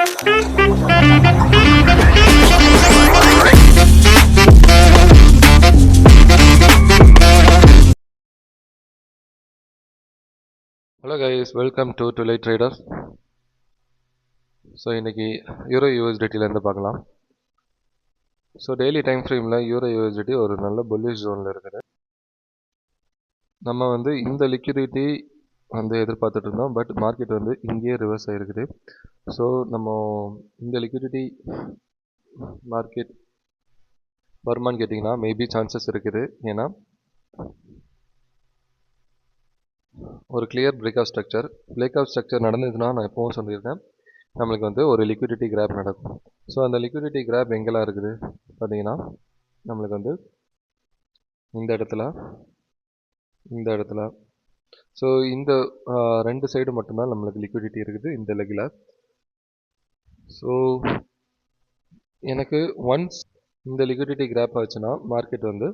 Hello guys, welcome to Twilight Traders. So இன்றைக்கி euro யூஎஸ்டிடியிலேருந்து பார்க்கலாம். So daily time ஃப்ரேமில் euro USDT ஒரு நல்ல புல்லிஷ் ஜோனில் இருக்குது. நம்ம வந்து இந்த லிக்விடிட்டி வந்து எதிர்பார்த்துட்டு இருந்தோம், பட் மார்க்கெட் வந்து இங்கேயே ரிவர்ஸ் ஆகிருக்குது. ஸோ நம்ம இந்த லிக்விடிட்டி மார்க்கெட் வருமானு கேட்டிங்கன்னா மேபி சான்சஸ் இருக்குது. ஏன்னா ஒரு கிளியர் பிரேக் ஆஃப் ஸ்ட்ரக்சர் நடந்ததுன்னா நான் எப்பவும் சொல்லியிருக்கேன், நம்மளுக்கு வந்து ஒரு லிக்விடிட்டி கிராப் நடக்கும். ஸோ அந்த லிக்விடிட்டி கிராப் எங்கெல்லாம் இருக்குது பார்த்தீங்கன்னா, நம்மளுக்கு வந்து இந்த இடத்துல ஸோ இந்த ரெண்டு சைடு மட்டும்தான் நம்மளுக்கு லிக்விடிட்டி இருக்குது இந்த லெக்கில். ஸோ எனக்கு ஒன்ஸ் இந்த லிக்விடிட்டி கிராப் ஆச்சுன்னா மார்க்கெட் வந்து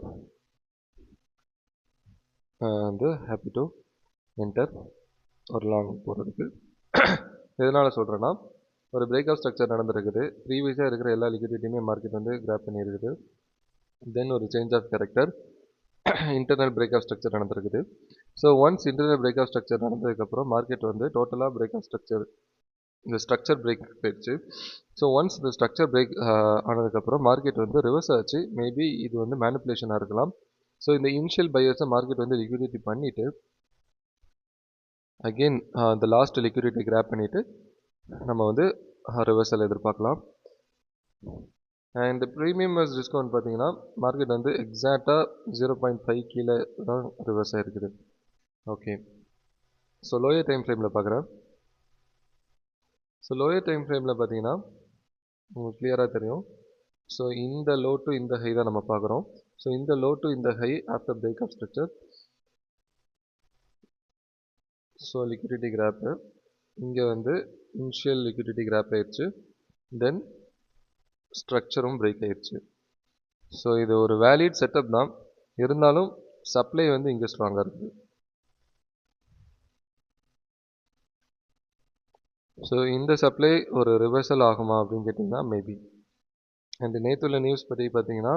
ஹாப்பி டு என்டர் ஒரு லாங் போகிறதுக்கு. எதனால் சொல்கிறேன்னா, ஒரு பிரேக் ஆஃப் ஸ்ட்ரக்சர் நடந்திருக்குது. ப்ரீவியஸாக இருக்கிற எல்லா லிக்விடிட்டியுமே மார்க்கெட் வந்து கிராப் பண்ணியிருக்குது. தென் ஒரு change of character, internal break of structure நடந்திருக்குது. So once internal break of structure நடந்ததுக்கப்புறம் மார்க்கெட் வந்து டோட்டலாக பிரேக் ஆஃப் ஸ்ட்ரக்சர் இந்த ஸ்ட்ரக்சர் பிரேக் போயிடுச்சு. ஸோ ஒன்ஸ் இந்த ஸ்ட்ரக்சர் பிரேக் ஆனதுக்கப்புறம் மார்க்கெட் வந்து ரிவர்ஸ் ஆச்சு. மேபி இது வந்து மேனிப்புலேஷனாக இருக்கலாம். ஸோ இந்த இனிஷியல் பையர்ஸை மார்க்கெட் வந்து லிக்விடிட்டி பண்ணிவிட்டு அகெயின் இந்த லாஸ்ட் லிக்விடிட்டி கிராப் பண்ணிவிட்டு நம்ம வந்து ரிவர்சல் எதிர்பார்க்கலாம். அண்ட் ப்ரீமியம் டிஸ்கவுண்ட் பார்த்தீங்கன்னா மார்க்கெட் வந்து எக்ஸாக்டாக 0.5 கீழே தான் ரிவர்ஸ் ஆகிருக்குது. ஓகே, ஸோ லோயர் டைம் ஃப்ரேமில் பார்க்குறேன். ஸோ லோயர் டைம் ஃப்ரேமில் பார்த்தீங்கன்னா உங்களுக்கு கிளியராக தெரியும். ஸோ இந்த லோ டு இந்த ஹை தான் நம்ம பார்க்குறோம். ஸோ இந்த லோ டு இந்த high after break of structure. So liquidity grab இங்கே வந்து இனிஷியல் லிக்விடிட்டி கிராப் ஆயிடுச்சு. தென் ஸ்ட்ரக்சரும் பிரேக் ஆயிடுச்சு. ஸோ இது ஒரு வேலிட் செட்டப் தான், இருந்தாலும் சப்ளை வந்து இங்கே ஸ்ட்ராங்காக இருக்குது. ஸோ இந்த சப்ளை ஒரு ரிவர்சல் ஆகுமா அப்படின்னு கேட்டிங்கன்னா மேபி. அண்ட் நேற்றுள்ள நியூஸ் பற்றி பார்த்தீங்கன்னா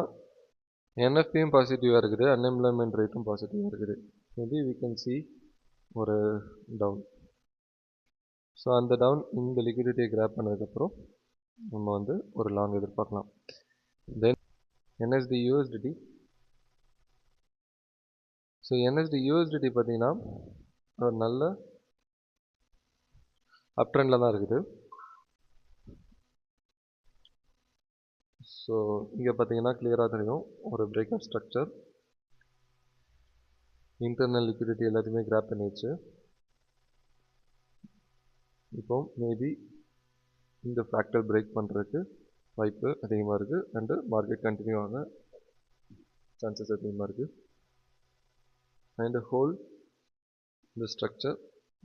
என்எஃபியும் பாசிட்டிவாக இருக்குது, அன்எம்ப்ளாய்மெண்ட் ரேட்டும் பாசிட்டிவாக இருக்குது. மேபி வி கேன் சி ஒரு டவுன். ஸோ அந்த டவுன் இந்த லிக்விடிட்டியை கிராப் பண்ணதுக்கப்புறம் நம்ம வந்து ஒரு லாங் எதிர்பார்க்கலாம். Then NZD USD. So NZD USD பார்த்தீங்கன்னா ஒரு நல்ல அப் ட்ரெண்டில் தான் இருக்குது. ஸோ இங்கே பார்த்தீங்கன்னா கிளியராக தெரியும் ஒரு break of structure, internal liquidity எல்லாத்தையுமே கிராப் பண்ணிடுச்சு. இப்போ மேபி இந்த ஃபேக்டர் பிரேக் பண்ணுறதுக்கு வாய்ப்பு அதிகமாக இருக்குது. அண்டு மார்க்கெட் கண்டினியூ ஆக சான்சஸ் அதிகமாக இருக்குது. அண்டு ஹோல் இந்த ஸ்ட்ரக்சர்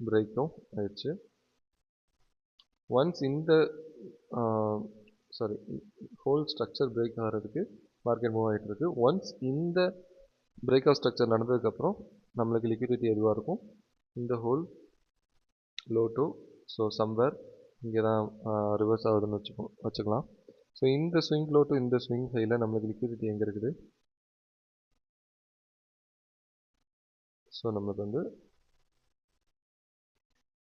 பிரேக்கும் ஆயிடுச்சு. ஒன்ஸ் இந்த ஹோல் ஸ்ட்ரக்சர் பிரேக் ஆகிறதுக்கு மார்க்கெட் மூவ் ஆகிட்டு இருக்கு. ஒன்ஸ் இந்த பிரேக் ஆஃப் ஸ்ட்ரக்சர் நடந்ததுக்கப்புறம் நம்மளுக்கு லிக்விடிட்டி எதுவாக இருக்கும், இந்த whole low to so somewhere இங்கே தான் ரிவர்ஸ் ஆகுதுன்னு வச்சுக்கலாம். ஸோ இந்த ஸ்விங் லோ டு இந்த ஸ்விங் ஹையில் நம்மளுக்கு லிக்விடிட்டி எங்கே இருக்குது, ஸோ நம்மளுக்கு வந்து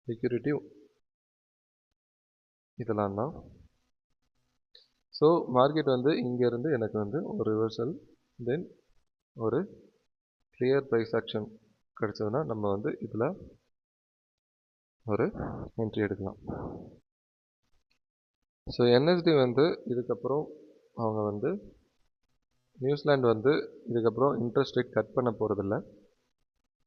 லிக்விடிட்டி இதெல்லாம் தான். ஸோ மார்க்கெட் வந்து இங்கேருந்து எனக்கு வந்து ஒரு ரிவர்சல் தென் ஒரு கிளியர் ப்ரைஸ் ஆக்ஷன் கிடச்சதுன்னா நம்ம வந்து இதில் ஒரு என்ட்ரி எடுக்கலாம். ஸோ என்எஸ்டி வந்து இதுக்கப்புறம் அவங்க வந்து நியூசிலாந்து வந்து இதுக்கப்புறம் இன்ட்ரெஸ்ட் ரேட் கட் பண்ண போகிறதில்ல.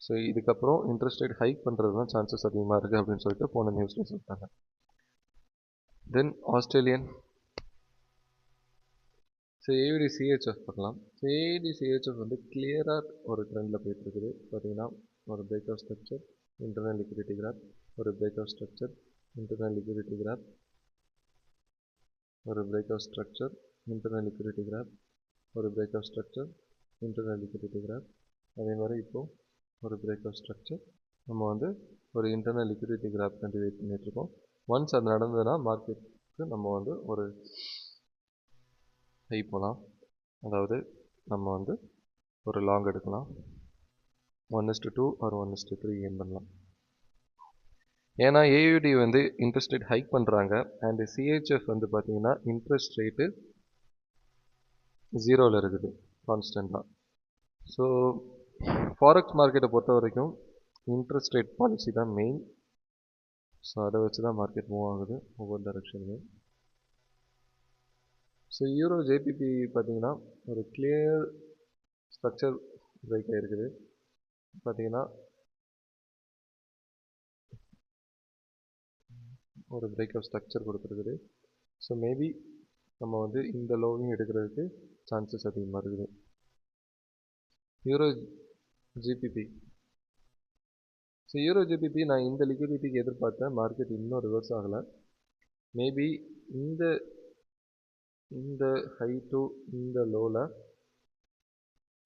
ஸோ இதுக்கப்புறம் இன்ட்ரெஸ்ட் ரேட் ஹைக் பண்ணுறது தான் சான்சஸ் அதிகமாக இருக்குது அப்படின்னு சொல்லிட்டு போன நியூஸில் சொல்லிட்டாங்க. Then Australian. So AUD CHF பார்க்கலாம். ஸோ ஏவிடி சிஹெச்எஃப் வந்து கிளியராக ஒரு ட்ரெண்டில் போயிட்டுருக்குது. பார்த்தீங்கன்னா ஒரு break of structure, internal liquidity grab, ஒரு break of structure, internal liquidity grab, ஒரு break of structure, internal liquidity grab, ஒரு break of structure, internal liquidity grab. அதே மாதிரி இப்போது ஒரு பிரேக் ஆஃப் ஸ்ட்ரக்சர், நம்ம வந்து ஒரு இன்டர்னல் லிக்விடிட்டி கிராப் கண்டினியூ பண்ணிகிட்ருக்கோம். ஒன்ஸ் அது நடந்ததுன்னா மார்க்கெட் நம்ம வந்து ஒரு ஹை போகலாம். அதாவது நம்ம வந்து ஒரு லாங் எடுக்கலாம். 1:2 ஆர் 1:3 ஏன் பண்ணலாம். ஏன்னா ஏயுடி வந்து இன்ட்ரெஸ்ட் ரேட் ஹைக் பண்ணுறாங்க. அண்ட் சிஹெச்எஃப் வந்து பார்த்தீங்கன்னா இன்ட்ரெஸ்ட் ரேட்டு 0ல் இருக்குது கான்ஸ்டண்ட்டாக. ஸோ ஃபாரெக்ஸ் மார்க்கெட்டை பொறுத்த வரைக்கும் இன்ட்ரெஸ்ட் ரேட் பாலிசி தான் மெயின். ஸோ அதை வச்சு தான் மார்க்கெட் மூவ் ஆகுது ஒவ்வொரு டைரெக்ஷன்லையும். ஸோ யூரோ ஜேபிபி பார்த்தீங்கன்னா ஒரு கிளியர் ஸ்ட்ரக்சர் பிரேக் ஆகிருக்குது. பார்த்தீங்கன்னா ஒரு பிரேக் ஆஃப் ஸ்ட்ரக்சர் கொடுத்துருக்குது. ஸோ மேபி நம்ம வந்து இந்த லோவையும் எடுக்கிறதுக்கு சான்சஸ் அதிகமாக இருக்குது. Euro GBP. So euro GBP நான் இந்த லிக்விடிட்டிக்கு எதிர்பார்த்தேன். மார்க்கெட் இன்னும் ரிவர்ஸ் ஆகலை. மேபி இந்த ஹை டு இந்த லோவில்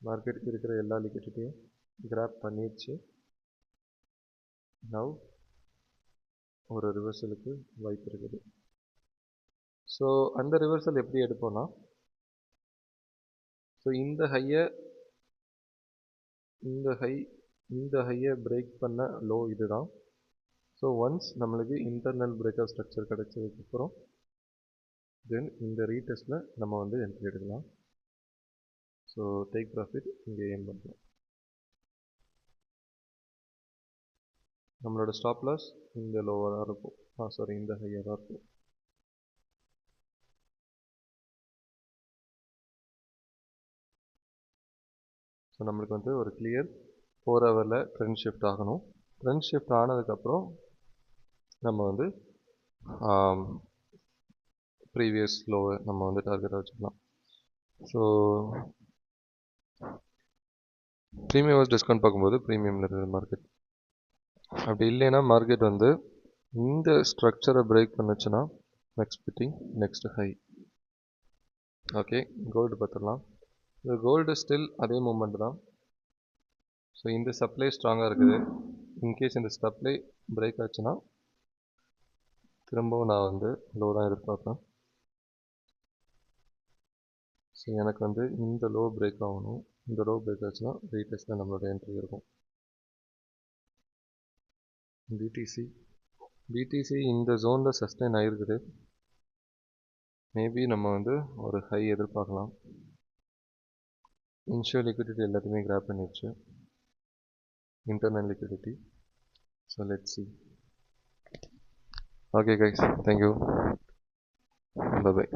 மார்க்கெட் இருக்கிற எல்லா லிக்விடிட்டியும் கிராப் பண்ணிடுச்சு. நவ் ஒரு ரிவர்சலுக்கு வாய்ப்பு இருக்குது. ஸோ அந்த ரிவர்சல் எப்படி எடுப்போம்னா, ஸோ இந்த ஹையை பிரேக் பண்ண லோ இதுதான். ஸோ ஒன்ஸ் நம்மளுக்கு இன்டர்னல் பிரேக் ஆஃப் ஸ்ட்ரக்சர் கிடைச்சதுக்கப்புறம் தென் இந்த ரீடெஸ்ட்டில் நம்ம வந்து என்ட்ரி எடுக்கலாம். ஸோ டேக் ப்ராஃபிட் இங்கே ஏம் பண்ணலாம். நம்மளோட ஸ்டாப் லாஸ் இந்த லோவாக தான் இருக்கும். இந்த ஹையாக தான் இருக்கும். ஸோ நம்மளுக்கு வந்து ஒரு கிளியர் 4 ஹவரில் ட்ரெண்ட் ஷிஃப்ட் ஆகணும். ட்ரெண்ட் ஷிஃப்ட் ஆனதுக்கப்புறம் நம்ம வந்து ப்ரீவியஸ் லோவை நம்ம வந்து டார்கெட்டாக வச்சுக்கலாம். ஸோ ப்ரீமியம் டிஸ்கவுண்ட் பார்க்கும்போது ப்ரீமியமில் இருக்குது மார்க்கெட். அப்படி இல்லைன்னா மார்க்கெட் வந்து இந்த ஸ்ட்ரக்சரை பிரேக் பண்ணுச்சுன்னா expecting next high. Okay, gold பார்த்துடலாம். இந்த கோல்டு ஸ்டில் அதே மூமெண்ட் தான். ஸோ இந்த சப்ளை ஸ்ட்ராங்காக இருக்குது. இன்கேஸ் இந்த சப்ளை பிரேக் ஆச்சுன்னா திரும்பவும் நான் வந்து லோ தான் எதிர்பார்ப்பேன். ஸோ எனக்கு வந்து இந்த லோ பிரேக் ஆகணும். இந்த லோ பிரேக் ஆச்சுன்னா ரீடெஸ்ட்டில் நம்மளோட என்ட்ரி இருக்கும். பிடிசி இந்த ஜோனில் சஸ்டெயின் ஆகிருக்குது. மேபி நம்ம வந்து ஒரு ஹை எதிர்பார்க்கலாம். இனிஷியல் லிக்விடிட்டி எல்லாத்தையுமே கிராப் பண்ணிடுச்சு, internal liquidity. So let's see. Okay guys, thank you. Bye bye.